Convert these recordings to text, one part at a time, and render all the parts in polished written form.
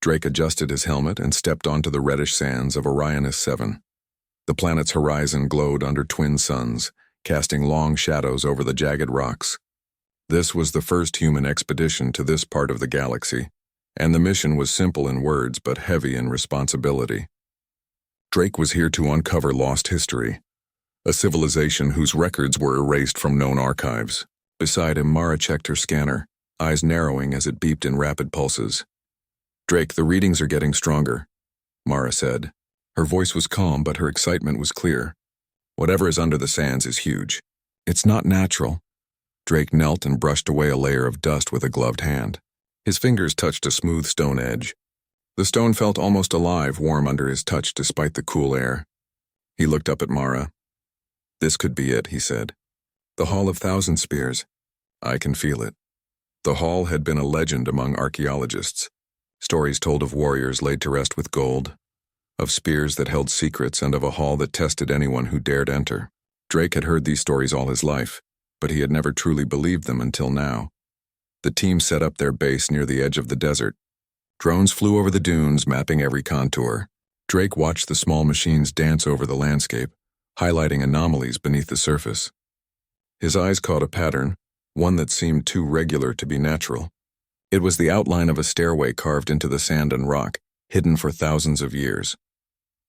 Drake adjusted his helmet and stepped onto the reddish sands of Unearthed 7. The planet's horizon glowed under twin suns, casting long shadows over the jagged rocks. This was the first human expedition to this part of the galaxy, and the mission was simple in words but heavy in responsibility. Drake was here to uncover lost history, a civilization whose records were erased from known archives. Beside him, Mara checked her scanner, eyes narrowing as it beeped in rapid pulses. "Drake, the readings are getting stronger," Mara said. Her voice was calm, but her excitement was clear. "Whatever is under the sands is huge. It's not natural." Drake knelt and brushed away a layer of dust with a gloved hand. His fingers touched a smooth stone edge. The stone felt almost alive, warm under his touch despite the cool air. He looked up at Mara. "This could be it," he said. "The Hall of Thousand Spears. I can feel it." The hall had been a legend among archaeologists. Stories told of warriors laid to rest with gold, of spears that held secrets, and of a hall that tested anyone who dared enter. Drake had heard these stories all his life, but he had never truly believed them until now. The team set up their base near the edge of the desert. Drones flew over the dunes, mapping every contour. Drake watched the small machines dance over the landscape, highlighting anomalies beneath the surface. His eyes caught a pattern, one that seemed too regular to be natural. It was the outline of a stairway carved into the sand and rock, hidden for thousands of years.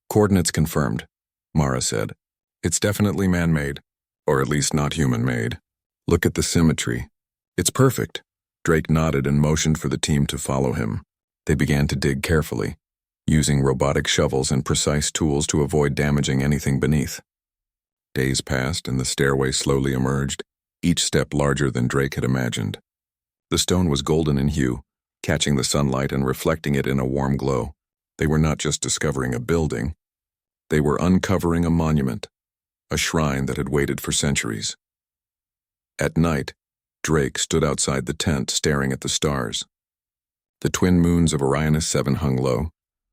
"Coordinates confirmed," Mara said. "It's definitely man-made, or at least not human-made. Look at the symmetry. It's perfect." Drake nodded and motioned for the team to follow him. They began to dig carefully, using robotic shovels and precise tools to avoid damaging anything beneath. Days passed and the stairway slowly emerged, each step larger than Drake had imagined. The stone was golden in hue, catching the sunlight and reflecting it in a warm glow. They were not just discovering a building. They were uncovering a monument, a shrine that had waited for centuries. At night, Drake stood outside the tent staring at the stars. The twin moons of Unearthed 7 hung low,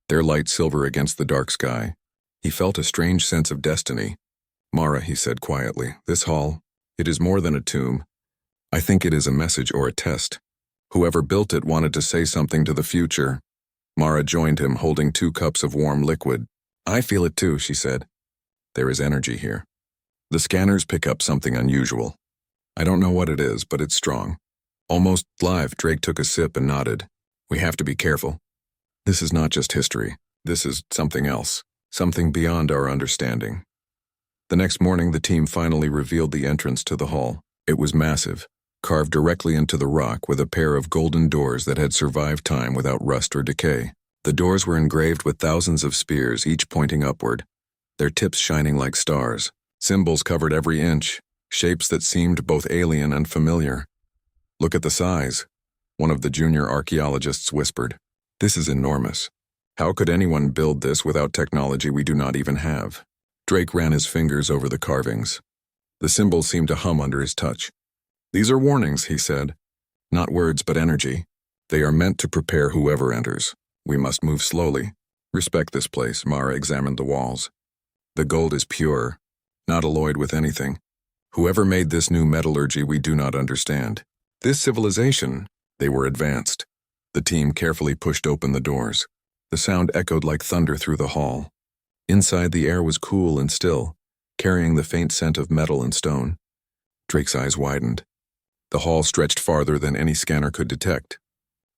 their light silver against the dark sky. He felt a strange sense of destiny. "Mara," he said quietly, "this hall, it is more than a tomb. I think it is a message or a test. Whoever built it wanted to say something to the future." Mara joined him, holding 2 cups of warm liquid. "I feel it too," she said. "There is energy here. The scanners pick up something unusual. I don't know what it is, but it's strong. Almost live." Drake took a sip and nodded. "We have to be careful. This is not just history. This is something else, something beyond our understanding." The next morning, the team finally revealed the entrance to the hall. It was massive, carved directly into the rock with a pair of golden doors that had survived time without rust or decay. The doors were engraved with thousands of spears, each pointing upward, their tips shining like stars. Symbols covered every inch, shapes that seemed both alien and familiar. "Look at the size," one of the junior archaeologists whispered. "This is enormous. How could anyone build this without technology we do not even have?" Drake ran his fingers over the carvings. The symbols seemed to hum under his touch. "These are warnings," he said. "Not words, but energy. They are meant to prepare whoever enters. We must move slowly. Respect this place." Mara examined the walls. "The gold is pure, not alloyed with anything. Whoever made this new metallurgy we do not understand. This civilization, they were advanced." The team carefully pushed open the doors. The sound echoed like thunder through the hall. Inside, the air was cool and still, carrying the faint scent of metal and stone. Drake's eyes widened. The hall stretched farther than any scanner could detect.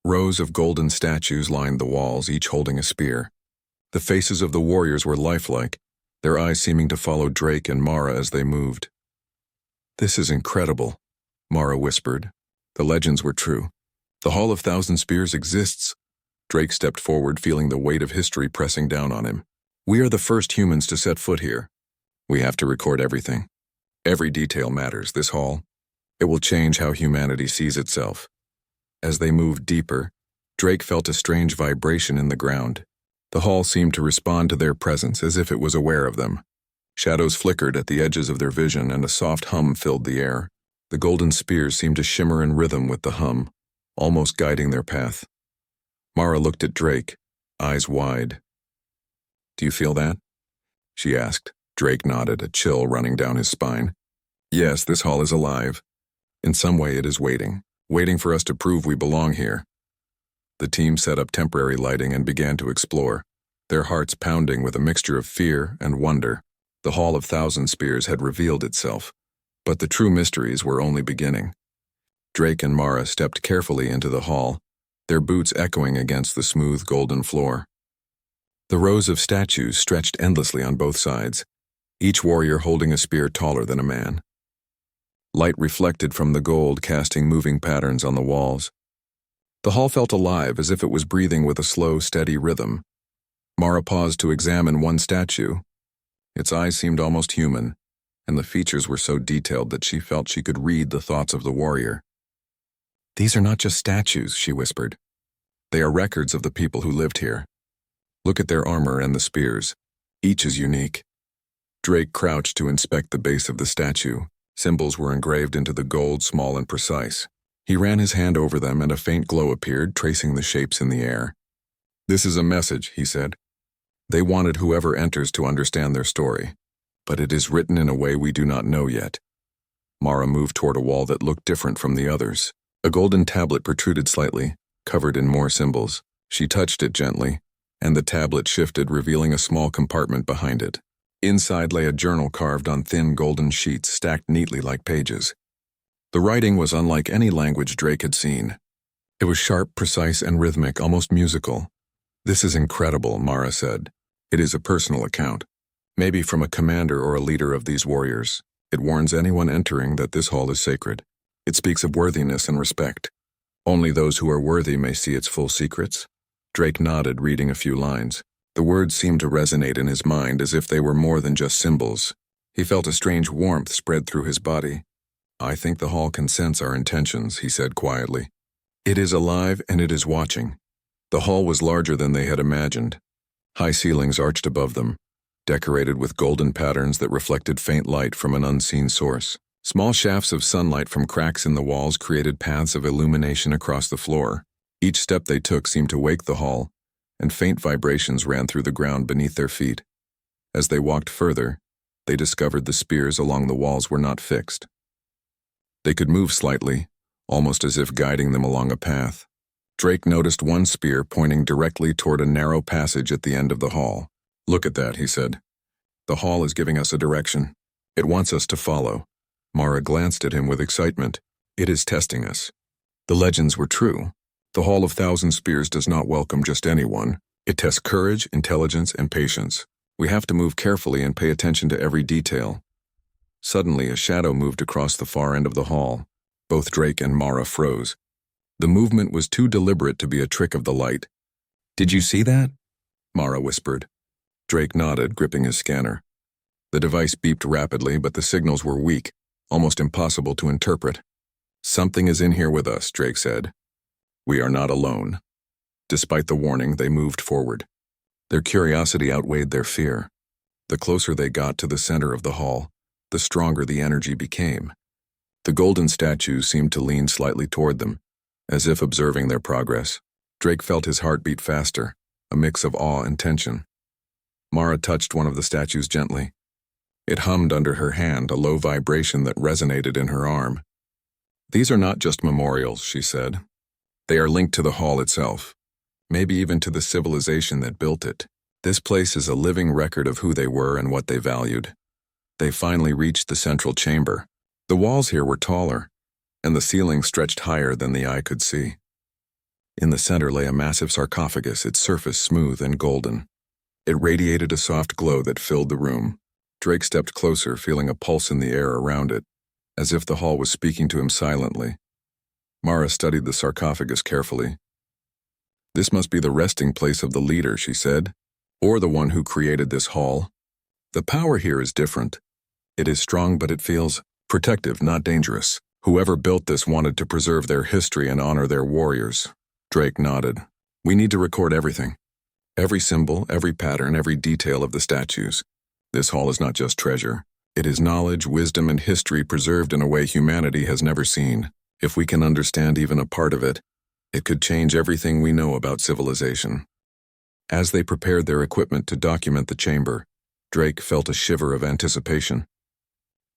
Rows of golden statues lined the walls, each holding a spear. The faces of the warriors were lifelike, their eyes seeming to follow Drake and Mara as they moved. "This is incredible," Mara whispered. The legends were true. The Hall of Thousand Spears exists. Drake stepped forward, feeling the weight of history pressing down on him. "We are the first humans to set foot here. We have to record everything. Every detail matters. This hall, it will change how humanity sees itself." As they moved deeper, Drake felt a strange vibration in the ground. The hall seemed to respond to their presence as if it was aware of them. Shadows flickered at the edges of their vision, and a soft hum filled the air. The golden spears seemed to shimmer in rhythm with the hum, almost guiding their path. Mara looked at Drake, eyes wide. "Do you feel that?" she asked. Drake nodded, a chill running down his spine. "Yes, this hall is alive. In some way it is waiting for us to prove we belong here." The team set up temporary lighting and began to explore, their hearts pounding with a mixture of fear and wonder. The Hall of Thousand Spears had revealed itself, but the true mysteries were only beginning. Drake and Mara stepped carefully into the hall, their boots echoing against the smooth golden floor. The rows of statues stretched endlessly on both sides, each warrior holding a spear taller than a man. Light reflected from the gold, casting moving patterns on the walls. The hall felt alive, as if it was breathing with a slow, steady rhythm. Mara paused to examine one statue. Its eyes seemed almost human, and the features were so detailed that she felt she could read the thoughts of the warrior. "These are not just statues," she whispered. "They are records of the people who lived here. Look at their armor and the spears. Each is unique." Drake crouched to inspect the base of the statue. Symbols were engraved into the gold, small and precise. He ran his hand over them and a faint glow appeared, tracing the shapes in the air. "This is a message," he said. "They wanted whoever enters to understand their story, but it is written in a way we do not know yet." Mara moved toward a wall that looked different from the others. A golden tablet protruded slightly, covered in more symbols. She touched it gently, and the tablet shifted, revealing a small compartment behind it. Inside lay a journal carved on thin golden sheets stacked neatly like pages. The writing was unlike any language Drake had seen. It was sharp, precise, and rhythmic, almost musical. "This is incredible," Mara said. "It is a personal account, maybe from a commander or a leader of these warriors. It warns anyone entering that this hall is sacred. It speaks of worthiness and respect. Only those who are worthy may see its full secrets." Drake nodded, reading a few lines. The words seemed to resonate in his mind as if they were more than just symbols. He felt a strange warmth spread through his body. "I think the hall can sense our intentions," he said quietly. "It is alive and it is watching." The hall was larger than they had imagined. High ceilings arched above them, decorated with golden patterns that reflected faint light from an unseen source. Small shafts of sunlight from cracks in the walls created paths of illumination across the floor. Each step they took seemed to wake the hall, and faint vibrations ran through the ground beneath their feet. As they walked further, they discovered the spears along the walls were not fixed. They could move slightly, almost as if guiding them along a path. Drake noticed one spear pointing directly toward a narrow passage at the end of the hall. "Look at that," he said. "The hall is giving us a direction. It wants us to follow." Mara glanced at him with excitement. "It is testing us." The legends were true. The Hall of Thousand Spears does not welcome just anyone. It tests courage, intelligence, and patience. We have to move carefully and pay attention to every detail. Suddenly, a shadow moved across the far end of the hall. Both Drake and Mara froze. The movement was too deliberate to be a trick of the light. "Did you see that?" Mara whispered. Drake nodded, gripping his scanner. The device beeped rapidly, but the signals were weak, almost impossible to interpret. "Something is in here with us," Drake said. "We are not alone." Despite the warning, they moved forward. Their curiosity outweighed their fear. The closer they got to the center of the hall, the stronger the energy became. The golden statues seemed to lean slightly toward them, as if observing their progress. Drake felt his heart beat faster, a mix of awe and tension. Mara touched one of the statues gently. It hummed under her hand, a low vibration that resonated in her arm. "These are not just memorials," she said. "They are linked to the hall itself, maybe even to the civilization that built it. This place is a living record of who they were and what they valued." They finally reached the central chamber. The walls here were taller, and the ceiling stretched higher than the eye could see. In the center lay a massive sarcophagus, its surface smooth and golden. It radiated a soft glow that filled the room. Drake stepped closer, feeling a pulse in the air around it, as if the hall was speaking to him silently. Mara studied the sarcophagus carefully. "This must be the resting place of the leader," she said, "or the one who created this hall. The power here is different. It is strong, but it feels protective, not dangerous. Whoever built this wanted to preserve their history and honor their warriors." Drake nodded. "We need to record everything. Every symbol, every pattern, every detail of the statues. This hall is not just treasure. It is knowledge, wisdom, and history preserved in a way humanity has never seen. If we can understand even a part of it, it could change everything we know about civilization." As they prepared their equipment to document the chamber, Drake felt a shiver of anticipation.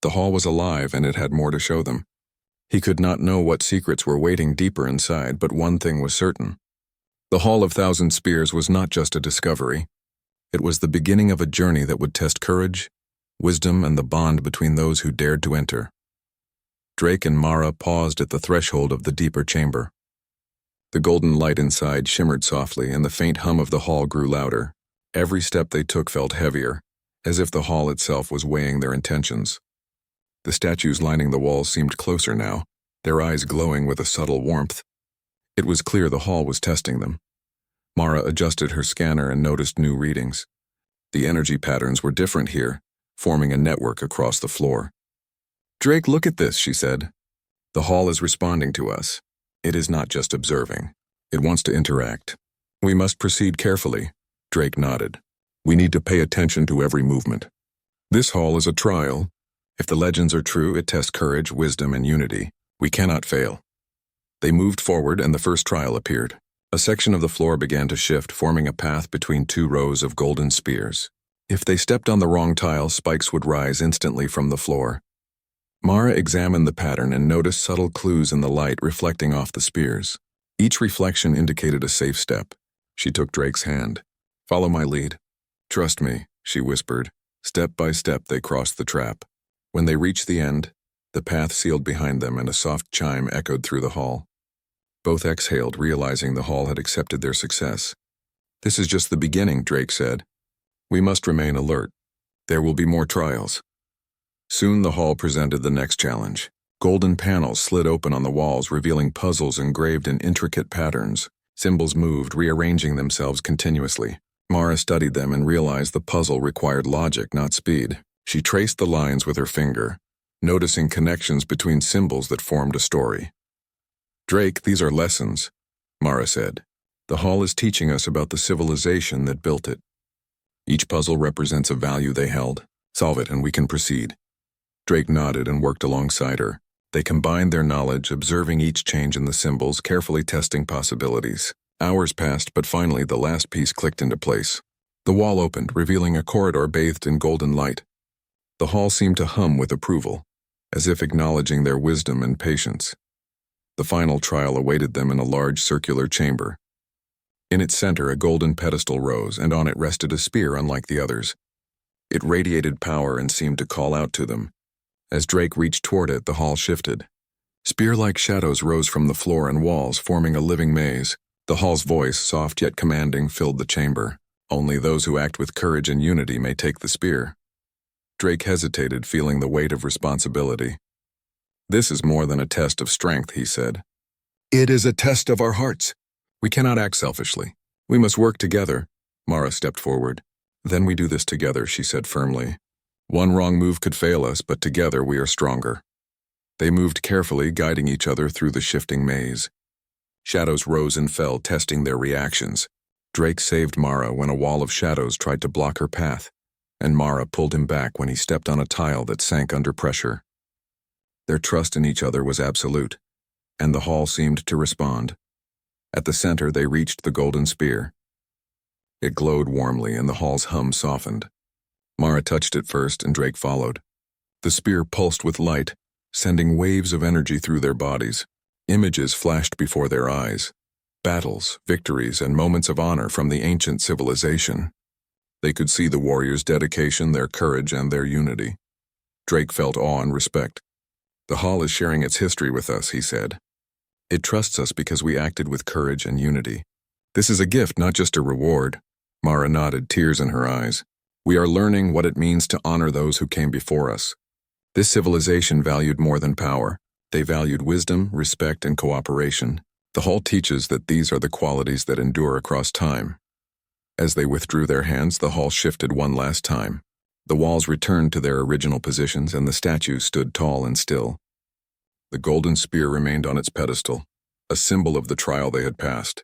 The hall was alive and it had more to show them. He could not know what secrets were waiting deeper inside, but one thing was certain. The Hall of Thousand Spears was not just a discovery. It was the beginning of a journey that would test courage, wisdom, and the bond between those who dared to enter. Drake and Mara paused at the threshold of the deeper chamber. The golden light inside shimmered softly, and the faint hum of the hall grew louder. Every step they took felt heavier, as if the hall itself was weighing their intentions. The statues lining the walls seemed closer now, their eyes glowing with a subtle warmth. It was clear the hall was testing them. Mara adjusted her scanner and noticed new readings. The energy patterns were different here, forming a network across the floor. "Drake, look at this," she said. "The hall is responding to us. It is not just observing. It wants to interact. We must proceed carefully." Drake nodded. "We need to pay attention to every movement. This hall is a trial. If the legends are true, it tests courage, wisdom, and unity. We cannot fail." They moved forward, and the first trial appeared. A section of the floor began to shift, forming a path between two rows of golden spears. If they stepped on the wrong tile, spikes would rise instantly from the floor. Mara examined the pattern and noticed subtle clues in the light reflecting off the spears. Each reflection indicated a safe step. She took Drake's hand. "Follow my lead." "Trust me," she whispered. Step by step they crossed the trap. When they reached the end, the path sealed behind them and a soft chime echoed through the hall. Both exhaled, realizing the hall had accepted their success. "This is just the beginning," Drake said. "We must remain alert. There will be more trials." Soon the hall presented the next challenge. Golden panels slid open on the walls, revealing puzzles engraved in intricate patterns. Symbols moved, rearranging themselves continuously. Mara studied them and realized the puzzle required logic, not speed. She traced the lines with her finger, noticing connections between symbols that formed a story. "Drake, these are lessons," Mara said. "The hall is teaching us about the civilization that built it. Each puzzle represents a value they held. Solve it and we can proceed." Drake nodded and worked alongside her. They combined their knowledge, observing each change in the symbols, carefully testing possibilities. Hours passed, but finally the last piece clicked into place. The wall opened, revealing a corridor bathed in golden light. The hall seemed to hum with approval, as if acknowledging their wisdom and patience. The final trial awaited them in a large circular chamber. In its center, a golden pedestal rose, and on it rested a spear unlike the others. It radiated power and seemed to call out to them. As Drake reached toward it, the hall shifted. Spear-like shadows rose from the floor and walls, forming a living maze. The hall's voice, soft yet commanding, filled the chamber. "Only those who act with courage and unity may take the spear." Drake hesitated, feeling the weight of responsibility. "This is more than a test of strength," he said. "It is a test of our hearts. We cannot act selfishly. We must work together." Mara stepped forward. "Then we do this together," she said firmly. "One wrong move could fail us, but together we are stronger." They moved carefully, guiding each other through the shifting maze. Shadows rose and fell, testing their reactions. Drake saved Mara when a wall of shadows tried to block her path, and Mara pulled him back when he stepped on a tile that sank under pressure. Their trust in each other was absolute, and the hall seemed to respond. At the center, they reached the golden spear. It glowed warmly, and the hall's hum softened. Mara touched it first, and Drake followed. The spear pulsed with light, sending waves of energy through their bodies. Images flashed before their eyes. Battles, victories, and moments of honor from the ancient civilization. They could see the warriors' dedication, their courage, and their unity. Drake felt awe and respect. "The hall is sharing its history with us," he said. "It trusts us because we acted with courage and unity. This is a gift, not just a reward." Mara nodded, tears in her eyes. "We are learning what it means to honor those who came before us. This civilization valued more than power. They valued wisdom, respect, and cooperation. The hall teaches that these are the qualities that endure across time." As they withdrew their hands, the hall shifted one last time. The walls returned to their original positions, and the statues stood tall and still. The golden spear remained on its pedestal, a symbol of the trial they had passed.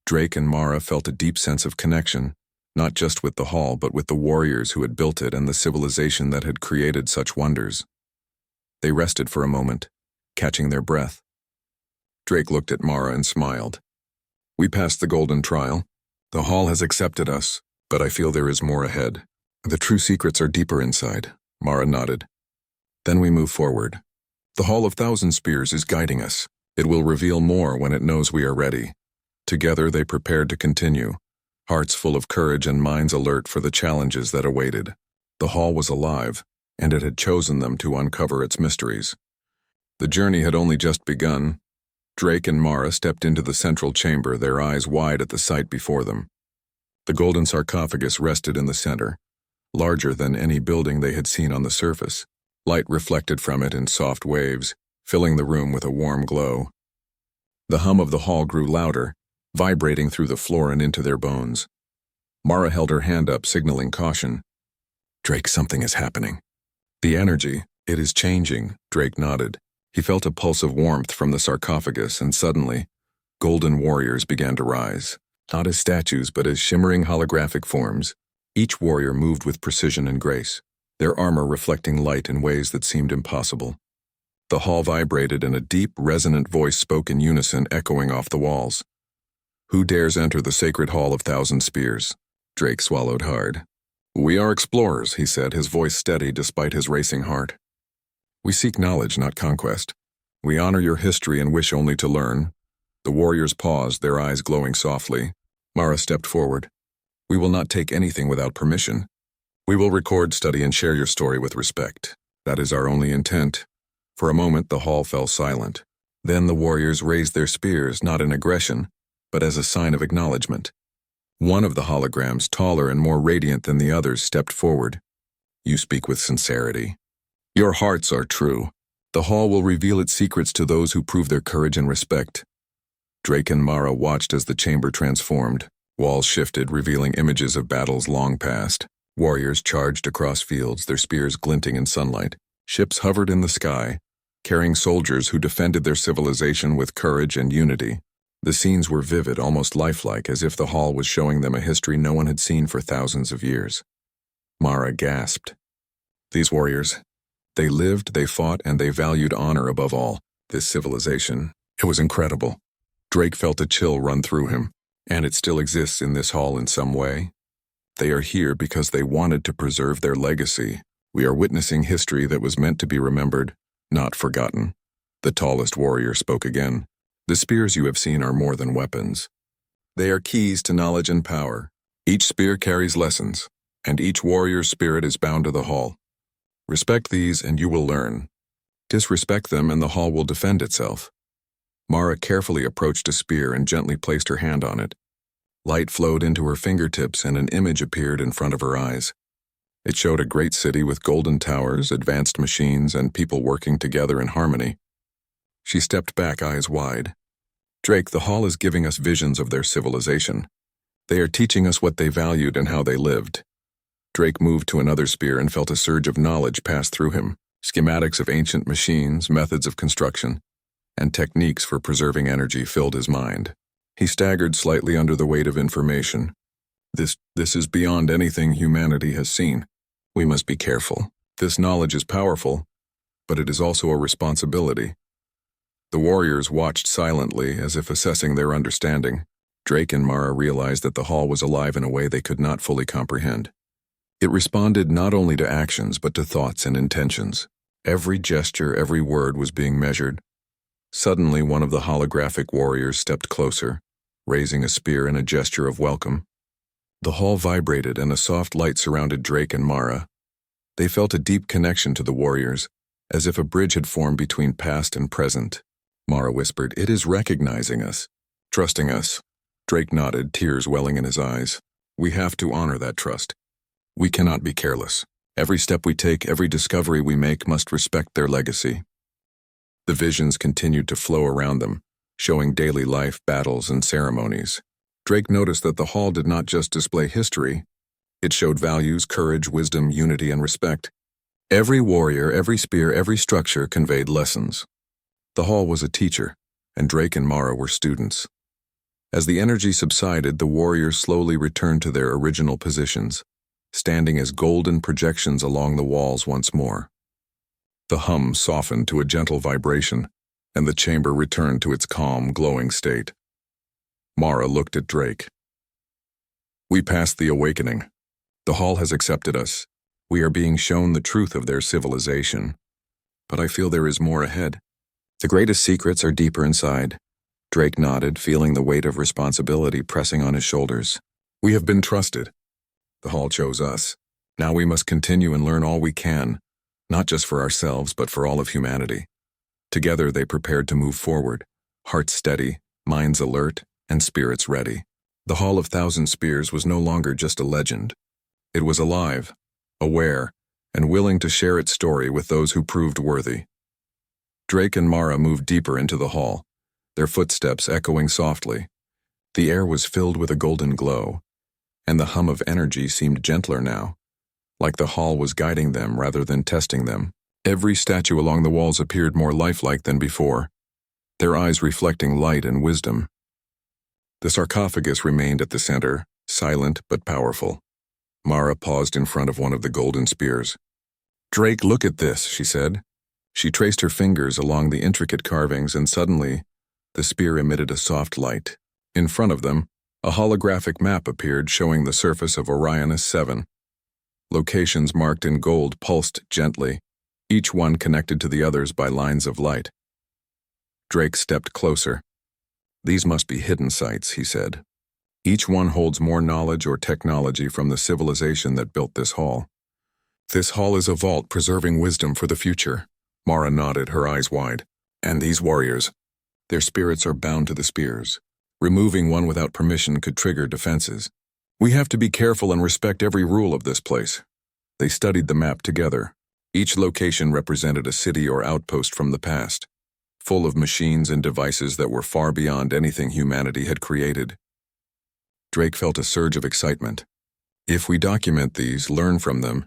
Drake and Mara felt a deep sense of connection, not just with the hall, but with the warriors who had built it and the civilization that had created such wonders. They rested for a moment, catching their breath. Drake looked at Mara and smiled. "We passed the golden trial. The hall has accepted us, but I feel there is more ahead. The true secrets are deeper inside." Mara nodded. "Then we move forward. The Hall of Thousand Spears is guiding us. It will reveal more when it knows we are ready. Together they prepared to continue, hearts full of courage and minds alert for the challenges that awaited. The hall was alive, and it had chosen them to uncover its mysteries. The journey had only just begun. Drake and Mara stepped into the central chamber, their eyes wide at the sight before them. The golden sarcophagus rested in the center, larger than any building they had seen on the surface. Light reflected from it in soft waves, filling the room with a warm glow. The hum of the hall grew louder, vibrating through the floor and into their bones. Mara held her hand up, signaling caution. "Drake, something is happening." "The energy, it is changing," Drake nodded. He felt a pulse of warmth from the sarcophagus, and suddenly, golden warriors began to rise. Not as statues, but as shimmering holographic forms. Each warrior moved with precision and grace, their armor reflecting light in ways that seemed impossible. The hall vibrated, and a deep, resonant voice spoke in unison, echoing off the walls. "Who dares enter the sacred hall of thousand spears?" Drake swallowed hard. "We are explorers," he said, his voice steady despite his racing heart. "We seek knowledge, not conquest. We honor your history and wish only to learn." The warriors paused, their eyes glowing softly. Mara stepped forward. "We will not take anything without permission. We will record, study, and share your story with respect. That is our only intent." For a moment, the hall fell silent. Then the warriors raised their spears, not in aggression, but as a sign of acknowledgement. One of the holograms, taller and more radiant than the others, stepped forward. "You speak with sincerity. Your hearts are true. The hall will reveal its secrets to those who prove their courage and respect." Drake and Mara watched as the chamber transformed. Walls shifted, revealing images of battles long past. Warriors charged across fields, their spears glinting in sunlight. Ships hovered in the sky, carrying soldiers who defended their civilization with courage and unity. The scenes were vivid, almost lifelike, as if the hall was showing them a history no one had seen for thousands of years. Mara gasped. These warriors, they lived, they fought, and they valued honor above all. This civilization, it was incredible. Drake felt a chill run through him, and it still exists in this hall in some way. They are here because they wanted to preserve their legacy. We are witnessing history that was meant to be remembered, not forgotten. The tallest warrior spoke again. The spears you have seen are more than weapons. They are keys to knowledge and power. Each spear carries lessons, and each warrior's spirit is bound to the hall. Respect these and you will learn. Disrespect them and the hall will defend itself. Mara carefully approached a spear and gently placed her hand on it. Light flowed into her fingertips and an image appeared in front of her eyes. It showed a great city with golden towers, advanced machines, and people working together in harmony. She stepped back, eyes wide. "Drake, the hall is giving us visions of their civilization. They are teaching us what they valued and how they lived." Drake moved to another spear and felt a surge of knowledge pass through him. Schematics of ancient machines, methods of construction, and techniques for preserving energy filled his mind. He staggered slightly under the weight of information. This is beyond anything humanity has seen. We must be careful. This knowledge is powerful, but it is also a responsibility. The warriors watched silently, as if assessing their understanding. Drake and Mara realized that the hall was alive in a way they could not fully comprehend. It responded not only to actions, but to thoughts and intentions. Every gesture, every word was being measured. Suddenly, one of the holographic warriors stepped closer, raising a spear in a gesture of welcome. The hall vibrated and a soft light surrounded Drake and Mara. They felt a deep connection to the warriors, as if a bridge had formed between past and present. Mara whispered, "It is recognizing us, trusting us." Drake nodded, tears welling in his eyes. "We have to honor that trust. We cannot be careless. Every step we take, every discovery we make must respect their legacy." The visions continued to flow around them, showing daily life, battles, and ceremonies. Drake noticed that the hall did not just display history. It showed values, courage, wisdom, unity, and respect. Every warrior, every spear, every structure conveyed lessons. The hall was a teacher, and Drake and Mara were students. As the energy subsided, the warriors slowly returned to their original positions, standing as golden projections along the walls once more. The hum softened to a gentle vibration, and the chamber returned to its calm, glowing state. Mara looked at Drake. "We passed the awakening. The hall has accepted us. We are being shown the truth of their civilization. But I feel there is more ahead. The greatest secrets are deeper inside. Drake nodded, feeling the weight of responsibility pressing on his shoulders. We have been trusted. The hall chose us. Now we must continue and learn all we can, not just for ourselves, but for all of humanity. Together they prepared to move forward, hearts steady, minds alert, and spirits ready. The Hall of Thousand Spears was no longer just a legend. It was alive, aware, and willing to share its story with those who proved worthy. Drake and Mara moved deeper into the hall, their footsteps echoing softly. The air was filled with a golden glow, and the hum of energy seemed gentler now, like the hall was guiding them rather than testing them. Every statue along the walls appeared more lifelike than before, their eyes reflecting light and wisdom. The sarcophagus remained at the center, silent but powerful. Mara paused in front of one of the golden spears. "Drake, look at this," she said. She traced her fingers along the intricate carvings, and suddenly, the spear emitted a soft light. In front of them, a holographic map appeared showing the surface of Uranus 7. Locations marked in gold pulsed gently, each one connected to the others by lines of light. Drake stepped closer. "These must be hidden sites," he said. "Each one holds more knowledge or technology from the civilization that built this hall. This hall is a vault preserving wisdom for the future." Mara nodded, her eyes wide. "And these warriors? Their spirits are bound to the spears. Removing one without permission could trigger defenses. We have to be careful and respect every rule of this place." They studied the map together. Each location represented a city or outpost from the past, full of machines and devices that were far beyond anything humanity had created. Drake felt a surge of excitement. If we document these, learn from them,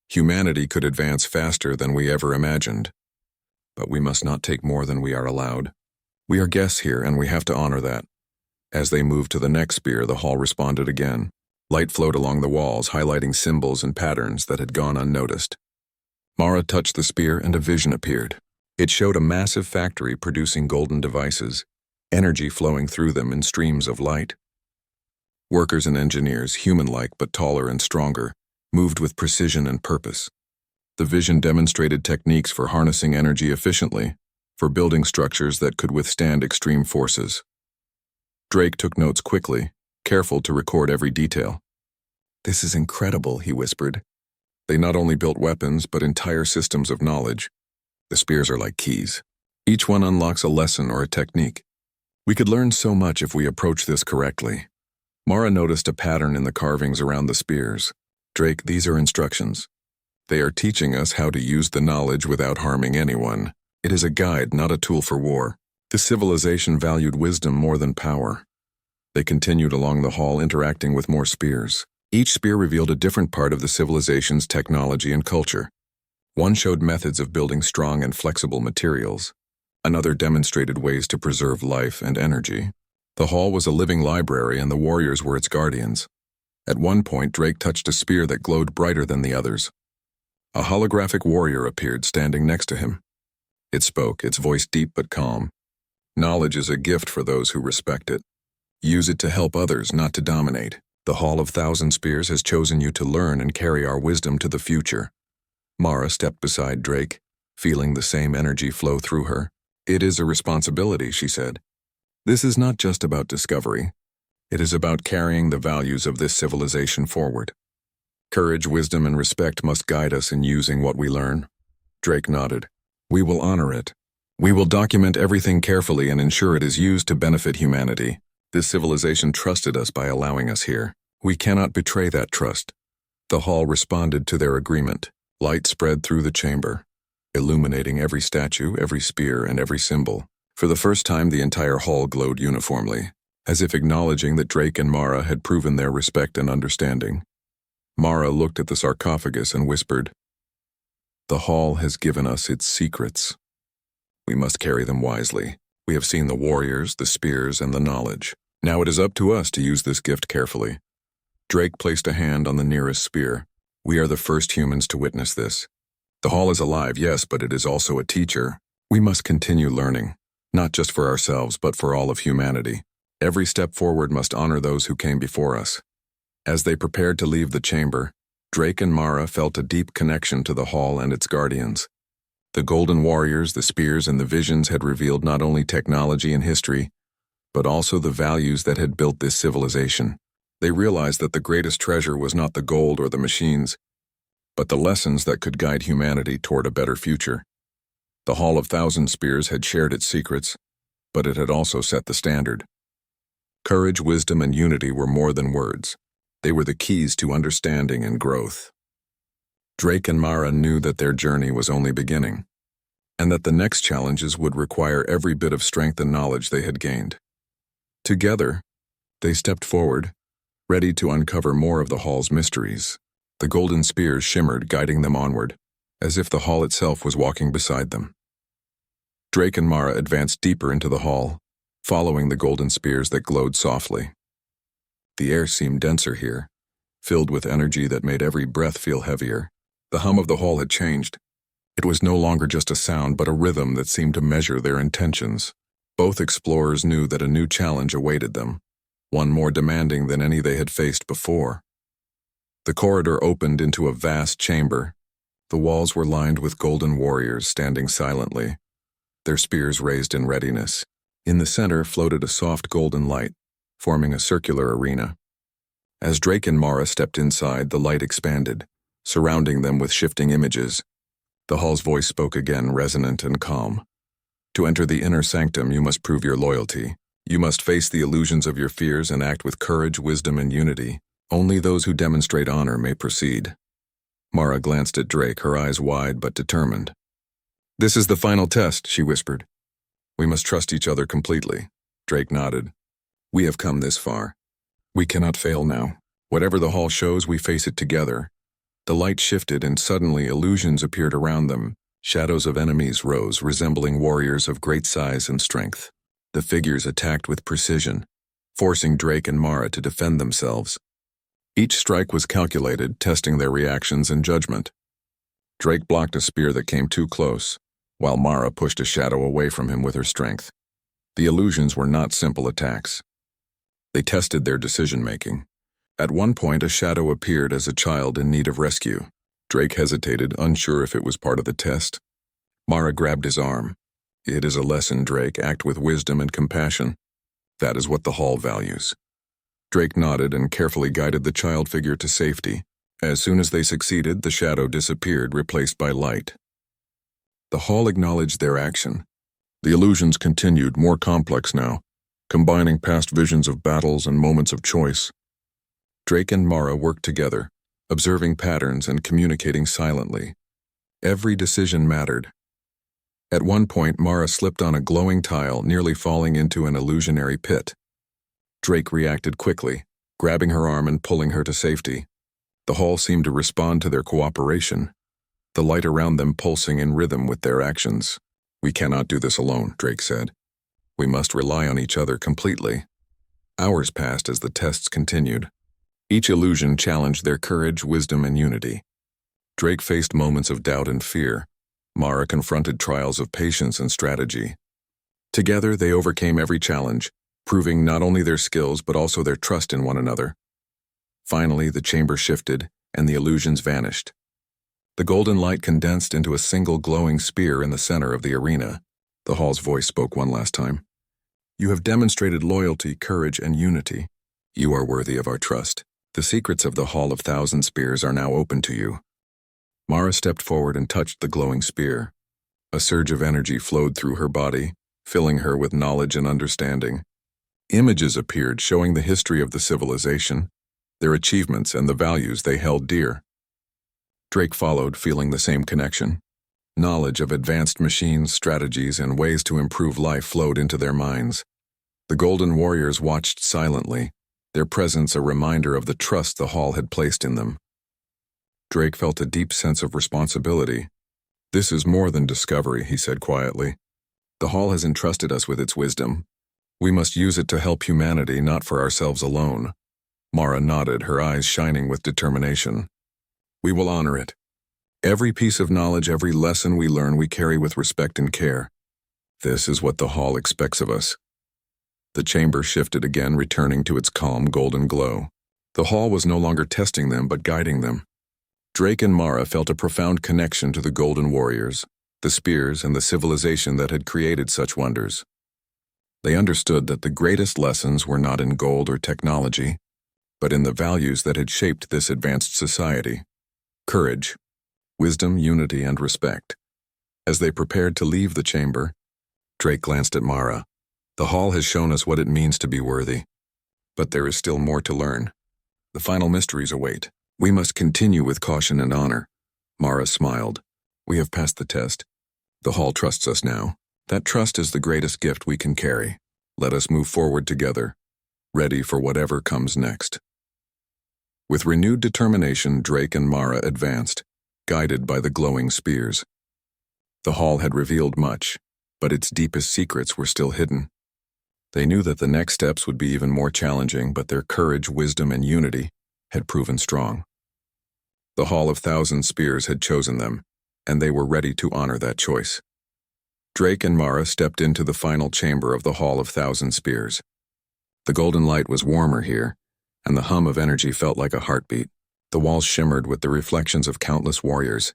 humanity could advance faster than we ever imagined. But we must not take more than we are allowed. We are guests here, and we have to honor that. As they moved to the next spear, the hall responded again. Light flowed along the walls, highlighting symbols and patterns that had gone unnoticed. Mara touched the spear, and a vision appeared. It showed a massive factory producing golden devices, energy flowing through them in streams of light. Workers and engineers, human-like but taller and stronger, moved with precision and purpose. The vision demonstrated techniques for harnessing energy efficiently, for building structures that could withstand extreme forces. Drake took notes quickly, careful to record every detail. "This is incredible," he whispered. "They not only built weapons, but entire systems of knowledge. The spears are like keys. Each one unlocks a lesson or a technique. We could learn so much if we approach this correctly." Mara noticed a pattern in the carvings around the spears. "Drake, these are instructions. They are teaching us how to use the knowledge without harming anyone. It is a guide, not a tool for war." This civilization valued wisdom more than power. They continued along the hall, interacting with more spears. Each spear revealed a different part of the civilization's technology and culture. One showed methods of building strong and flexible materials. Another demonstrated ways to preserve life and energy. The hall was a living library, and the warriors were its guardians. At one point, Drake touched a spear that glowed brighter than the others. A holographic warrior appeared, standing next to him. It spoke, its voice deep but calm. "Knowledge is a gift for those who respect it. Use it to help others, not to dominate. The Hall of Thousand Spears has chosen you to learn and carry our wisdom to the future." Mara stepped beside Drake, feeling the same energy flow through her. "It is a responsibility," she said. "This is not just about discovery. It is about carrying the values of this civilization forward. Courage, wisdom, and respect must guide us in using what we learn." Drake nodded. "We will honor it. We will document everything carefully and ensure it is used to benefit humanity. This civilization trusted us by allowing us here. We cannot betray that trust." The hall responded to their agreement. Light spread through the chamber, illuminating every statue, every spear, and every symbol. For the first time, the entire hall glowed uniformly, as if acknowledging that Drake and Mara had proven their respect and understanding. Mara looked at the sarcophagus and whispered, "The hall has given us its secrets. We must carry them wisely. We have seen the warriors, the spears, and the knowledge. Now it is up to us to use this gift carefully." Drake placed a hand on the nearest spear. "We are the first humans to witness this. The hall is alive, yes, but it is also a teacher. We must continue learning, not just for ourselves, but for all of humanity. Every step forward must honor those who came before us." As they prepared to leave the chamber, Drake and Mara felt a deep connection to the hall and its guardians. The golden warriors, the spears, and the visions had revealed not only technology and history, but also the values that had built this civilization. They realized that the greatest treasure was not the gold or the machines, but the lessons that could guide humanity toward a better future. The Hall of Thousand Spears had shared its secrets, but it had also set the standard. Courage, wisdom, and unity were more than words. They were the keys to understanding and growth. Drake and Mara knew that their journey was only beginning, and that the next challenges would require every bit of strength and knowledge they had gained. Together, they stepped forward, ready to uncover more of the hall's mysteries. The golden spears shimmered, guiding them onward, as if the hall itself was walking beside them. Drake and Mara advanced deeper into the hall, following the golden spears that glowed softly. The air seemed denser here, filled with energy that made every breath feel heavier. The hum of the hall had changed. It was no longer just a sound, but a rhythm that seemed to measure their intentions. Both explorers knew that a new challenge awaited them, one more demanding than any they had faced before. The corridor opened into a vast chamber. The walls were lined with golden warriors standing silently, their spears raised in readiness. In the center floated a soft golden light, forming a circular arena. As Drake and Mara stepped inside, the light expanded, surrounding them with shifting images. The hall's voice spoke again, resonant and calm. To enter the inner sanctum, you must prove your loyalty. You must face the illusions of your fears and act with courage, wisdom, and unity. Only those who demonstrate honor may proceed. Mara glanced at Drake, her eyes wide but determined. "This is the final test," she whispered. "We must trust each other completely." Drake nodded. "We have come this far. We cannot fail now. Whatever the hall shows, we face it together." The light shifted and suddenly illusions appeared around them. Shadows of enemies rose, resembling warriors of great size and strength. The figures attacked with precision, forcing Drake and Mara to defend themselves. Each strike was calculated, testing their reactions and judgment. Drake blocked a spear that came too close, while Mara pushed a shadow away from him with her strength. The illusions were not simple attacks. They tested their decision-making. At one point, a shadow appeared as a child in need of rescue. Drake hesitated, unsure if it was part of the test. Mara grabbed his arm. "It is a lesson, Drake. Act with wisdom and compassion. That is what the hall values." Drake nodded and carefully guided the child figure to safety. As soon as they succeeded, the shadow disappeared, replaced by light. The hall acknowledged their action. The illusions continued, more complex now, combining past visions of battles and moments of choice. Drake and Mara worked together, observing patterns and communicating silently. Every decision mattered. At one point, Mara slipped on a glowing tile, nearly falling into an illusionary pit. Drake reacted quickly, grabbing her arm and pulling her to safety. The hall seemed to respond to their cooperation, the light around them pulsing in rhythm with their actions. "We cannot do this alone," Drake said. "We must rely on each other completely." Hours passed as the tests continued. Each illusion challenged their courage, wisdom, and unity. Drake faced moments of doubt and fear. Mara confronted trials of patience and strategy. Together, they overcame every challenge, proving not only their skills but also their trust in one another. Finally, the chamber shifted, and the illusions vanished. The golden light condensed into a single glowing spear in the center of the arena. The hall's voice spoke one last time. "You have demonstrated loyalty, courage, and unity. You are worthy of our trust. The secrets of the Hall of Thousand Spears are now open to you." Mara stepped forward and touched the glowing spear. A surge of energy flowed through her body, filling her with knowledge and understanding. Images appeared showing the history of the civilization, their achievements, and the values they held dear. Drake followed, feeling the same connection. Knowledge of advanced machines, strategies, and ways to improve life flowed into their minds. The Golden Warriors watched silently, their presence a reminder of the trust the hall had placed in them. Drake felt a deep sense of responsibility. "This is more than discovery," he said quietly. "The hall has entrusted us with its wisdom. We must use it to help humanity, not for ourselves alone." Mara nodded, her eyes shining with determination. "We will honor it. Every piece of knowledge, every lesson we learn, we carry with respect and care. This is what the hall expects of us." The chamber shifted again, returning to its calm golden glow. The hall was no longer testing them, but guiding them. Drake and Mara felt a profound connection to the Golden Warriors, the spears, and the civilization that had created such wonders. They understood that the greatest lessons were not in gold or technology, but in the values that had shaped this advanced society: courage, wisdom, unity, and respect. As they prepared to leave the chamber, Drake glanced at Mara. The hall has shown us what it means to be worthy, but there is still more to learn. The final mysteries await. We must continue with caution and honor. Mara smiled. We have passed the test. The hall trusts us now. That trust is the greatest gift we can carry. Let us move forward together, ready for whatever comes next. With renewed determination, Drake and Mara advanced, guided by the glowing spears. The hall had revealed much, but its deepest secrets were still hidden. They knew that the next steps would be even more challenging, but their courage, wisdom, and unity had proven strong. The Hall of Thousand Spears had chosen them, and they were ready to honor that choice. Drake and Mara stepped into the final chamber of the Hall of Thousand Spears. The golden light was warmer here, and the hum of energy felt like a heartbeat. The walls shimmered with the reflections of countless warriors,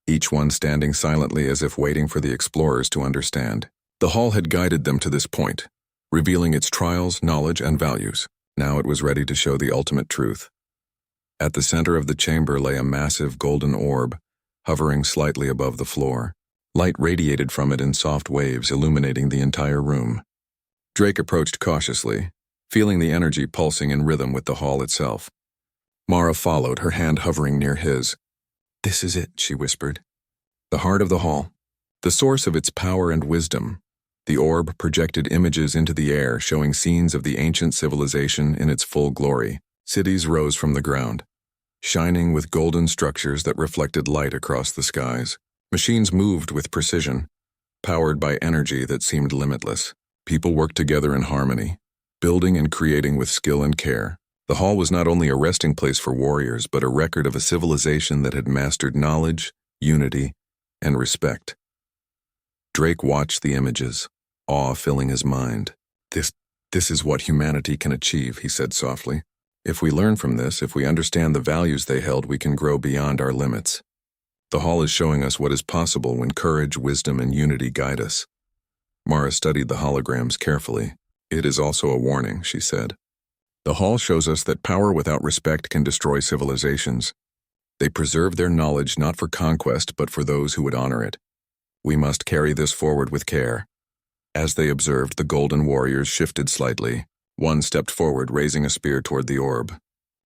each one standing silently as if waiting for the explorers to understand. The hall had guided them to this point, revealing its trials, knowledge, and values. Now it was ready to show the ultimate truth. At the center of the chamber lay a massive golden orb, hovering slightly above the floor. Light radiated from it in soft waves, illuminating the entire room. Drake approached cautiously, feeling the energy pulsing in rhythm with the hall itself. Mara followed, her hand hovering near his. "This is it," she whispered. The heart of the hall, the source of its power and wisdom. The orb projected images into the air, showing scenes of the ancient civilization in its full glory. Cities rose from the ground, shining with golden structures that reflected light across the skies. Machines moved with precision, powered by energy that seemed limitless. People worked together in harmony, building and creating with skill and care. The hall was not only a resting place for warriors, but a record of a civilization that had mastered knowledge, unity, and respect. Drake watched the images, awe filling his mind. This is what humanity can achieve," he said softly. "If we learn from this, if we understand the values they held, we can grow beyond our limits. The hall is showing us what is possible when courage, wisdom, and unity guide us." Mara studied the holograms carefully. "It is also a warning," she said. "The hall shows us that power without respect can destroy civilizations. They preserve their knowledge not for conquest, but for those who would honor it. We must carry this forward with care." As they observed, the golden warriors shifted slightly. One stepped forward, raising a spear toward the orb.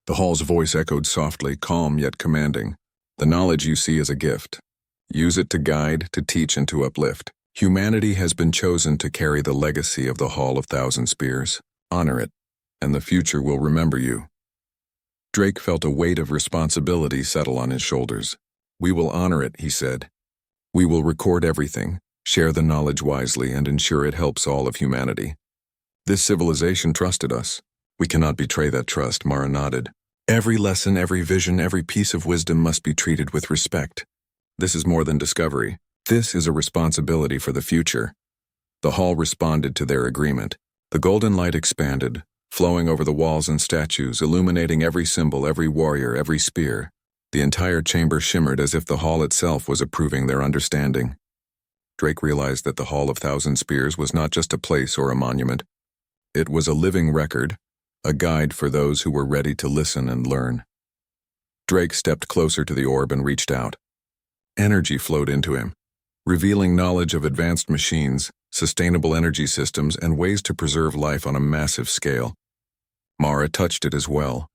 The hall's voice echoed softly, calm yet commanding. "The knowledge you see is a gift. Use it to guide, to teach, and to uplift. Humanity has been chosen to carry the legacy of the Hall of Thousand Spears. Honor it, and the future will remember you." Drake felt a weight of responsibility settle on his shoulders. "We will honor it," he said. "We will record everything, share the knowledge wisely, and ensure it helps all of humanity. This civilization trusted us. We cannot betray that trust," Mara nodded. "Every lesson, every vision, every piece of wisdom must be treated with respect. This is more than discovery. This is a responsibility for the future." The hall responded to their agreement. The golden light expanded, flowing over the walls and statues, illuminating every symbol, every warrior, every spear. The entire chamber shimmered as if the hall itself was approving their understanding. Drake realized that the Hall of Thousand Spears was not just a place or a monument. It was a living record, a guide for those who were ready to listen and learn. Drake stepped closer to the orb and reached out. Energy flowed into him, revealing knowledge of advanced machines, sustainable energy systems, and ways to preserve life on a massive scale. Mara touched it as well,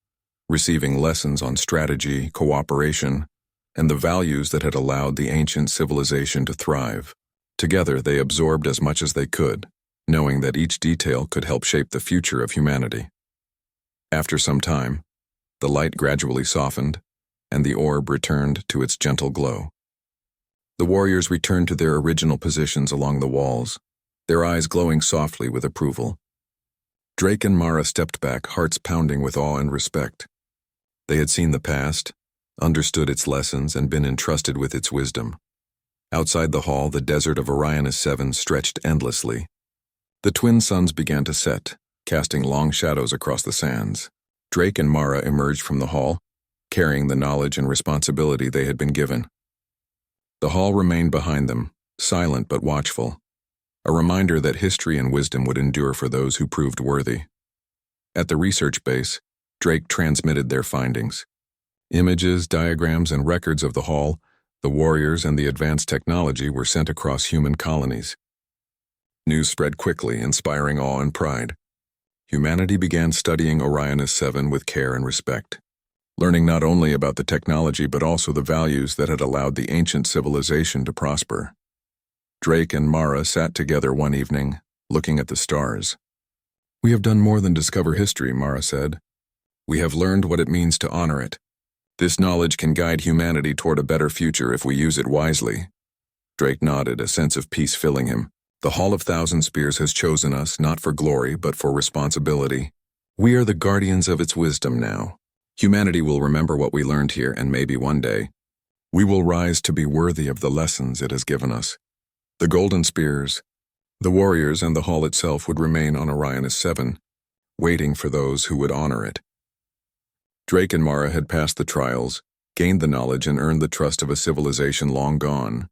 receiving lessons on strategy, cooperation, and the values that had allowed the ancient civilization to thrive. Together, they absorbed as much as they could, knowing that each detail could help shape the future of humanity. After some time, the light gradually softened, and the orb returned to its gentle glow. The warriors returned to their original positions along the walls, their eyes glowing softly with approval. Drake and Mara stepped back, hearts pounding with awe and respect. They had seen the past, understood its lessons, and been entrusted with its wisdom. Outside the hall, the desert of Archaeology 7 stretched endlessly. The twin suns began to set, casting long shadows across the sands. Drake and Mara emerged from the hall, carrying the knowledge and responsibility they had been given. The hall remained behind them, silent but watchful. a reminder that history and wisdom would endure for those who proved worthy. At the research base, Drake transmitted their findings. Images, diagrams, and records of the Hall, the warriors, and the advanced technology were sent across human colonies. News spread quickly, inspiring awe and pride. Humanity began studying Orionis 7 with care and respect, learning not only about the technology but also the values that had allowed the ancient civilization to prosper. Drake and Mara sat together one evening, looking at the stars. "We have done more than discover history," Mara said. "We have learned what it means to honor it. This knowledge can guide humanity toward a better future if we use it wisely." Drake nodded, a sense of peace filling him. "The Hall of Thousand Spears has chosen us, not for glory, but for responsibility. We are the guardians of its wisdom now. Humanity will remember what we learned here, and maybe one day, we will rise to be worthy of the lessons it has given us." The Golden Spears, the warriors, and the Hall itself would remain on Orionis 7, waiting for those who would honor it. Drake and Mara had passed the trials, gained the knowledge, and earned the trust of a civilization long gone.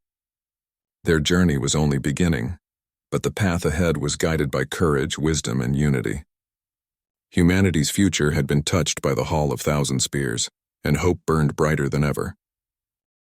Their journey was only beginning, but the path ahead was guided by courage, wisdom, and unity. Humanity's future had been touched by the Hall of Thousand Spears, and hope burned brighter than ever.